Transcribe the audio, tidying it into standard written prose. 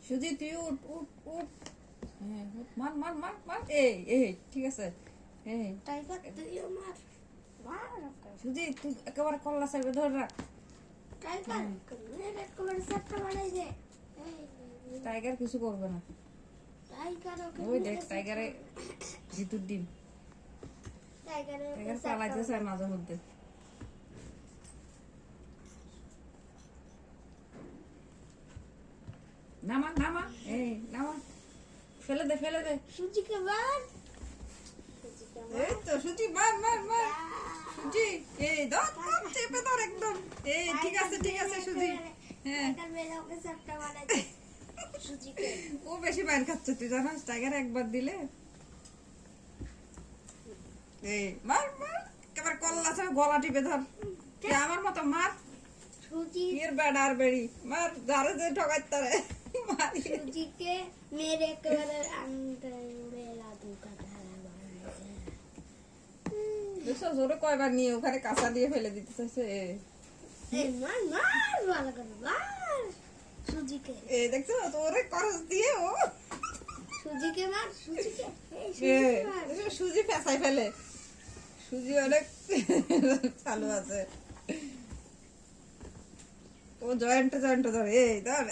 সুজি তুই উঠ উঠ উঠ। হ্যাঁ মার মার মার মার, এই এই ঠিক আছে। এই টাইগার তুইও মার মার। সুজি তুই একেবারে কল্লা সাইবে ধরে রাখ। টাইগার মেরে একেবারে সেটটা বানাই দে। টাইগার কিছু করবে না। টাইগার ওকে ওই দেখ টাইগারে জিতুর ডিম। টাইগার পালাইতে চায় মাঝে মধ্যে। নামা নামা, এই নামা, ফেলে দে ফেলে দে। সুজিকে মার। এই তো সুজি মার মার মার। সুজি এই ধর ধর চেপে ধর একদম। এই ঠিক আছে সুজি। হ্যাঁ টাইগার মেরে ওকে সেটটা বানাই দে সুজিকে। ও বেশি মার খাচ্ছে তুই জানাস, টাইগার একবার দিলে। এই মার মার একেবারে কল্লা ছাড়া গলা টিপে ধর। তুই আমার মতো মার। সুজি এর বেড়া আর বেড়ি মার, যারে যে ঠকাইতে তারে মারি। সুজিকে মেরে একেবারে আন্দায় উড়ে লাদু কাটা দেখছো জোরে কয়বার নিয়ে ওখানে কাঁচা দিয়ে ফেলে দিতে চাইছে। এই মার মার ভালো করে মার সুজিকে। এই দেখছো তোরে করস দিয়ে ও সুজিকে মার সুজিকে। এই এ, সুজিকে মার। দেখছো, সুজি ফেসাই ফেলে। সুজি অনেক চালু আছে। ও জয়েন্টে জয়েন্টে ধরে, এই ধর।